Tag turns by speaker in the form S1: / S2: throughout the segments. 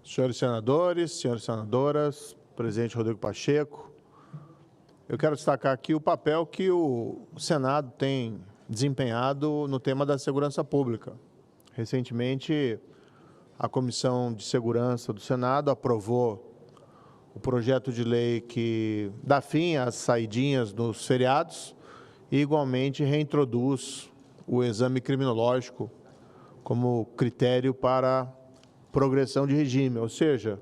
S1: Senhores senadores, senhoras senadoras, presidente Rodrigo Pacheco, eu quero destacar aqui o papel que o Senado tem desempenhado no tema da segurança pública. Recentemente, a Comissão de Segurança do Senado aprovou o projeto de lei que dá fim às saidinhas nos feriados e, igualmente, reintroduz o exame criminológico como critério para progressão de regime, ou seja,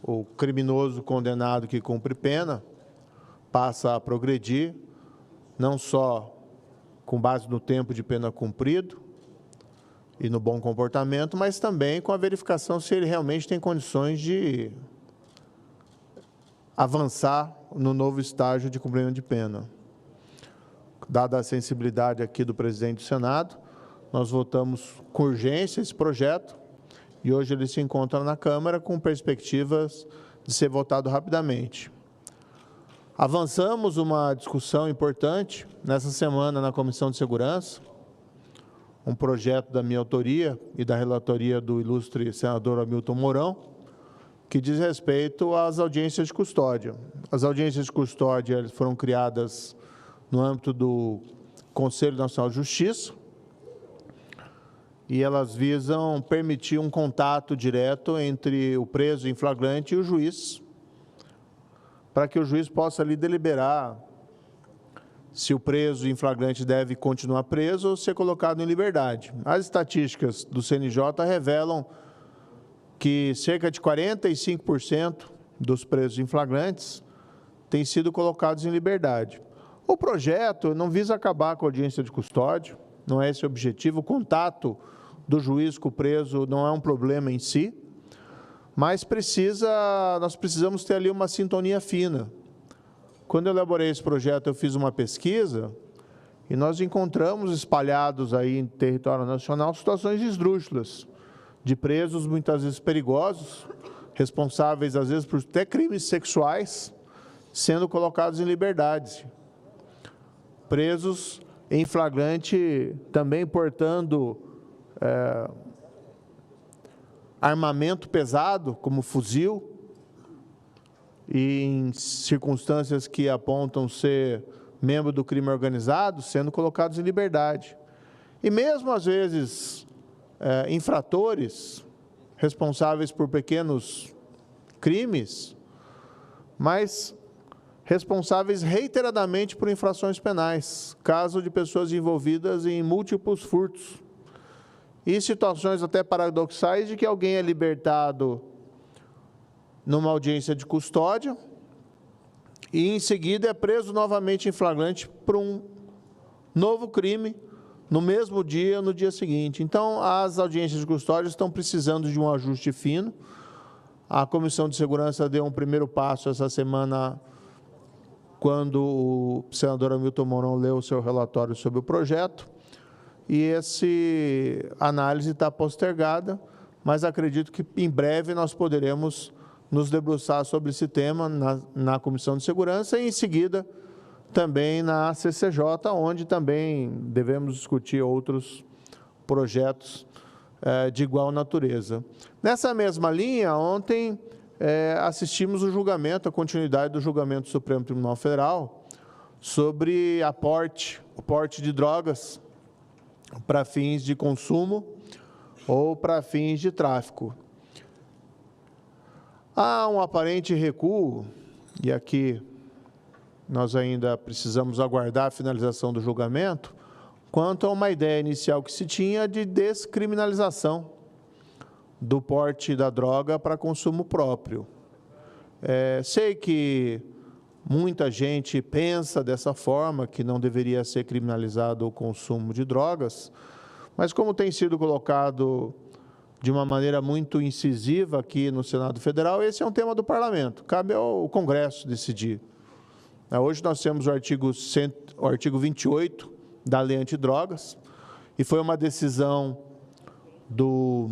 S1: o criminoso condenado que cumpre pena passa a progredir, não só com base no tempo de pena cumprido e no bom comportamento, mas também com a verificação se ele realmente tem condições de avançar no novo estágio de cumprimento de pena. Dada a sensibilidade aqui do presidente do Senado, nós votamos com urgência esse projeto e hoje ele se encontra na Câmara com perspectivas de ser votado rapidamente. Avançamos uma discussão importante nessa semana na Comissão de Segurança, um projeto da minha autoria e da relatoria do ilustre senador Hamilton Mourão, que diz respeito às audiências de custódia. As audiências de custódia foram criadas no âmbito do Conselho Nacional de Justiça e elas visam permitir um contato direto entre o preso em flagrante e o juiz, para que o juiz possa ali deliberar se o preso em flagrante deve continuar preso ou ser colocado em liberdade. As estatísticas do CNJ revelam que cerca de 45% dos presos em flagrantes têm sido colocados em liberdade. O projeto não visa acabar com a audiência de custódia, não é esse o objetivo. O contato do juiz com o preso não é um problema em si, mas nós precisamos ter ali uma sintonia fina. Quando eu elaborei esse projeto, eu fiz uma pesquisa e nós encontramos espalhados aí em território nacional situações esdrúxulas de presos muitas vezes perigosos, responsáveis às vezes por até crimes sexuais, sendo colocados em liberdade. Presos em flagrante também portando armamento pesado, como fuzil, e em circunstâncias que apontam ser membro do crime organizado, sendo colocados em liberdade. E mesmo, às vezes, infratores, responsáveis por pequenos crimes, mas responsáveis reiteradamente por infrações penais, caso de pessoas envolvidas em múltiplos furtos, e situações até paradoxais de que alguém é libertado numa audiência de custódia e, em seguida, é preso novamente em flagrante por um novo crime no mesmo dia, no dia seguinte. Então, as audiências de custódia estão precisando de um ajuste fino. A Comissão de Segurança deu um primeiro passo essa semana, quando o senador Hamilton Mourão leu o seu relatório sobre o projeto, e essa análise está postergada, mas acredito que em breve nós poderemos nos debruçar sobre esse tema na Comissão de Segurança e, em seguida, também na CCJ, onde também devemos discutir outros projetos de igual natureza. Nessa mesma linha, ontem assistimos o julgamento, a continuidade do julgamento do Supremo Tribunal Federal sobre o porte de drogas para fins de consumo ou para fins de tráfico. Há um aparente recuo, e aqui nós ainda precisamos aguardar a finalização do julgamento, quanto a uma ideia inicial que se tinha de descriminalização do porte da droga para consumo próprio. Sei que muita gente pensa dessa forma, que não deveria ser criminalizado o consumo de drogas, mas como tem sido colocado de uma maneira muito incisiva aqui no Senado Federal, esse é um tema do Parlamento, cabe ao Congresso decidir. Hoje nós temos o artigo 28 da Lei Antidrogas, e foi uma decisão do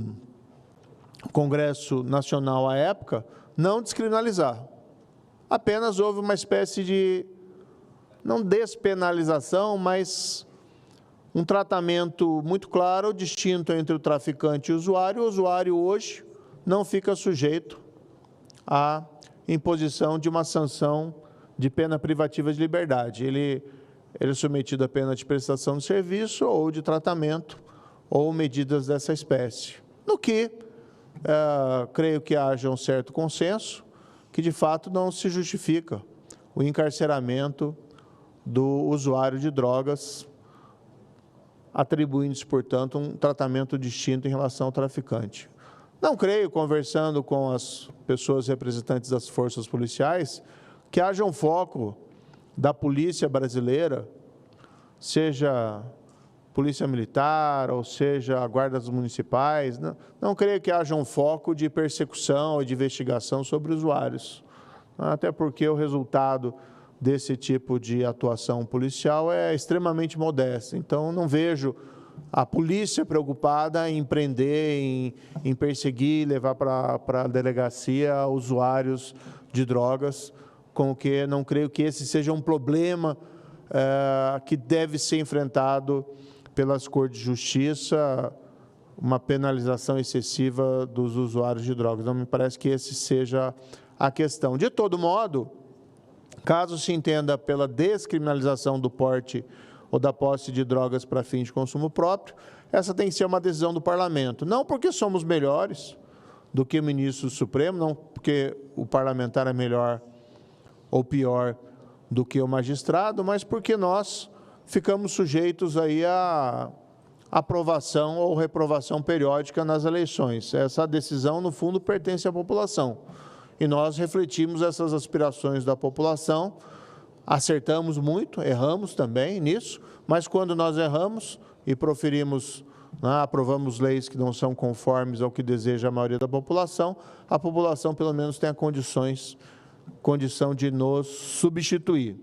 S1: Congresso Nacional à época não descriminalizar. Apenas houve uma espécie de, não despenalização, mas um tratamento muito claro, distinto entre o traficante e o usuário. O usuário hoje não fica sujeito à imposição de uma sanção de pena privativa de liberdade. Ele é submetido à pena de prestação de serviço ou de tratamento ou medidas dessa espécie. No que, creio que haja um certo consenso que, de fato, não se justifica o encarceramento do usuário de drogas, atribuindo-se, portanto, um tratamento distinto em relação ao traficante. Não creio, conversando com as pessoas representantes das forças policiais, que haja um foco da polícia brasileira, seja polícia militar, ou seja, guardas municipais, não creio que haja um foco de persecução ou de investigação sobre usuários, até porque o resultado desse tipo de atuação policial é extremamente modesto. Então, não vejo a polícia preocupada em prender, em perseguir, levar para a delegacia usuários de drogas, com o que não creio que esse seja um problema que deve ser enfrentado pelas Cortes de Justiça, uma penalização excessiva dos usuários de drogas. Não me parece que esse seja a questão. De todo modo, caso se entenda pela descriminalização do porte ou da posse de drogas para fim de consumo próprio, essa tem que ser uma decisão do Parlamento. Não porque somos melhores do que o ministro Supremo, não porque o parlamentar é melhor ou pior do que o magistrado, mas porque nós ficamos sujeitos aí à aprovação ou reprovação periódica nas eleições. Essa decisão, no fundo, pertence à população. E nós refletimos essas aspirações da população, acertamos muito, erramos também nisso, mas quando nós erramos e proferimos, aprovamos leis que não são conformes ao que deseja a maioria da população, a população pelo menos tem a condição de nos substituir.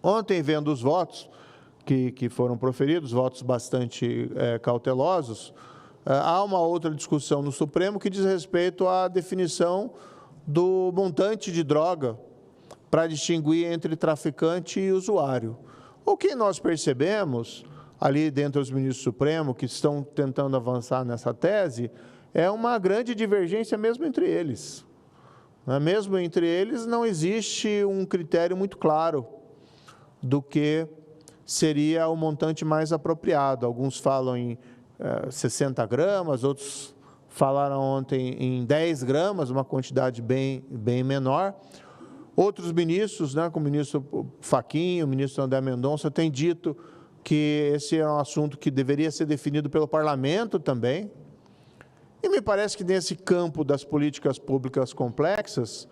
S1: Ontem, vendo os votos que foram proferidos, votos bastante cautelosos, há uma outra discussão no Supremo que diz respeito à definição do montante de droga para distinguir entre traficante e usuário. O que nós percebemos ali dentro dos ministros do Supremo, que estão tentando avançar nessa tese, é uma grande divergência mesmo entre eles. Mesmo entre eles não existe um critério muito claro do que seria o montante mais apropriado. Alguns falam em 60 gramas, outros falaram ontem em 10 gramas, uma quantidade bem menor. Outros ministros, como o ministro Fachin, o ministro André Mendonça, têm dito que esse é um assunto que deveria ser definido pelo parlamento também. E me parece que nesse campo das políticas públicas complexas,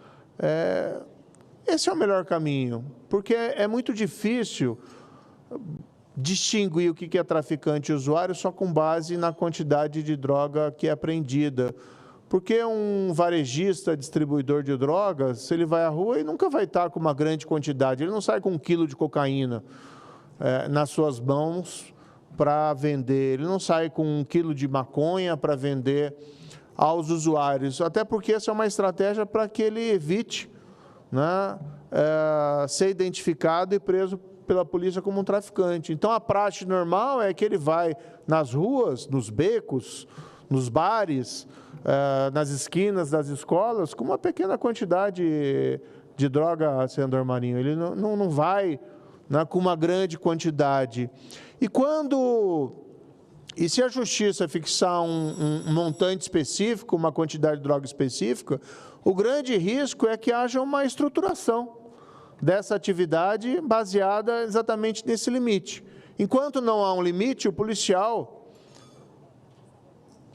S1: esse é o melhor caminho, porque é muito difícil distinguir o que é traficante e usuário só com base na quantidade de droga que é apreendida. Porque um varejista, distribuidor de drogas, ele vai à rua e nunca vai estar com uma grande quantidade, ele não sai com 1 quilo de cocaína nas suas mãos para vender, ele não sai com 1 quilo de maconha para vender aos usuários, até porque essa é uma estratégia para que ele evite ser identificado e preso pela polícia como um traficante. Então, a prática normal é que ele vai nas ruas, nos becos, nos bares, nas esquinas das escolas, com uma pequena quantidade de droga, senador Marinho. Ele não vai com uma grande quantidade. E se a Justiça fixar um montante específico, uma quantidade de droga específica, o grande risco é que haja uma estruturação dessa atividade baseada exatamente nesse limite. Enquanto não há um limite, o policial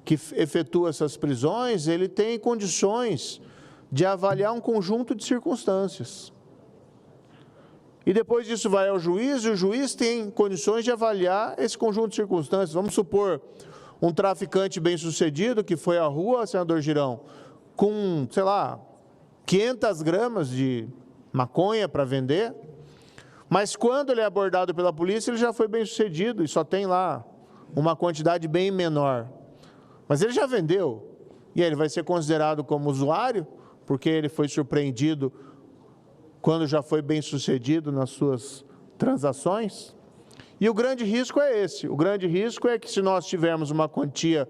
S1: que efetua essas prisões, ele tem condições de avaliar um conjunto de circunstâncias. E depois disso vai ao juiz, e o juiz tem condições de avaliar esse conjunto de circunstâncias. Vamos supor um traficante bem-sucedido que foi à rua, senador Girão, com, 500 gramas de maconha para vender, mas quando ele é abordado pela polícia, ele já foi bem-sucedido e só tem lá uma quantidade bem menor. Mas ele já vendeu, e aí ele vai ser considerado como usuário, porque ele foi surpreendido quando já foi bem-sucedido nas suas transações. E o grande risco é esse, o grande risco é que se nós tivermos uma quantia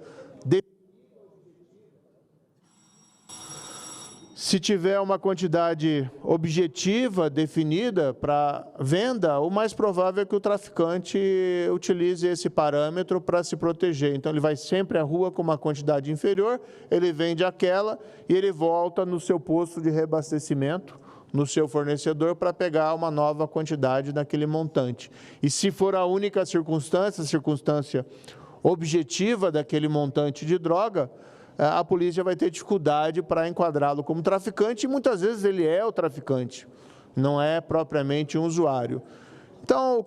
S1: Se tiver uma quantidade objetiva definida para venda, o mais provável é que o traficante utilize esse parâmetro para se proteger. Então, ele vai sempre à rua com uma quantidade inferior, ele vende aquela e ele volta no seu posto de reabastecimento, no seu fornecedor, para pegar uma nova quantidade daquele montante. E se for a única circunstância objetiva daquele montante de droga, a polícia vai ter dificuldade para enquadrá-lo como traficante, e muitas vezes ele é o traficante, não é propriamente um usuário. Então,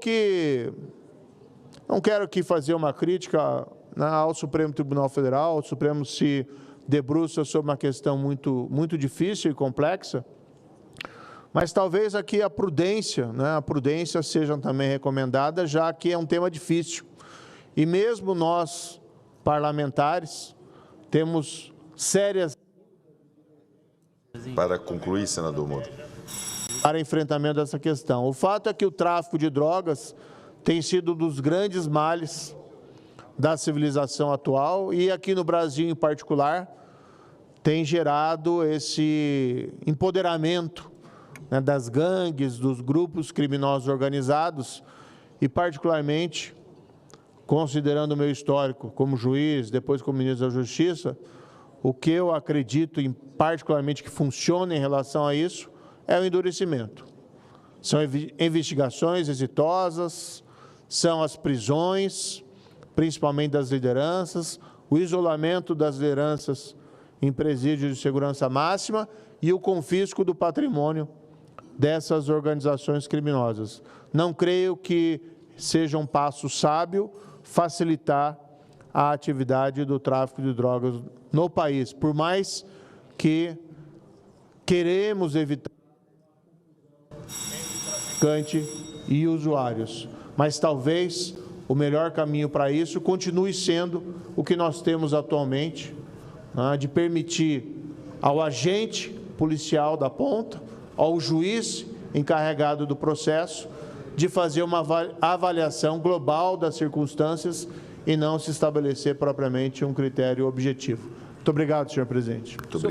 S1: não quero aqui fazer uma crítica, né, ao Supremo Tribunal Federal. O Supremo se debruça sobre uma questão muito difícil e complexa, mas talvez aqui a prudência seja também recomendada, já que é um tema difícil. E mesmo nós, parlamentares, temos sérias...
S2: Para concluir, senador Moro.
S1: Para enfrentamento dessa questão. O fato é que o tráfico de drogas tem sido um dos grandes males da civilização atual e aqui no Brasil, em particular, tem gerado esse empoderamento, né, das gangues, dos grupos criminosos organizados e, particularmente, considerando o meu histórico como juiz, depois como ministro da Justiça, o que eu acredito, particularmente, que funciona em relação a isso, é o endurecimento. São investigações exitosas, são as prisões, principalmente das lideranças, o isolamento das lideranças em presídios de segurança máxima e o confisco do patrimônio dessas organizações criminosas. Não creio que seja um passo sábio facilitar a atividade do tráfico de drogas no país, por mais que queremos evitar traficante e usuários. Mas talvez o melhor caminho para isso continue sendo o que nós temos atualmente, né, de permitir ao agente policial da ponta, ao juiz encarregado do processo, de fazer uma avaliação global das circunstâncias e não se estabelecer propriamente um critério objetivo. Muito obrigado, senhor presidente.
S2: Muito obrigado.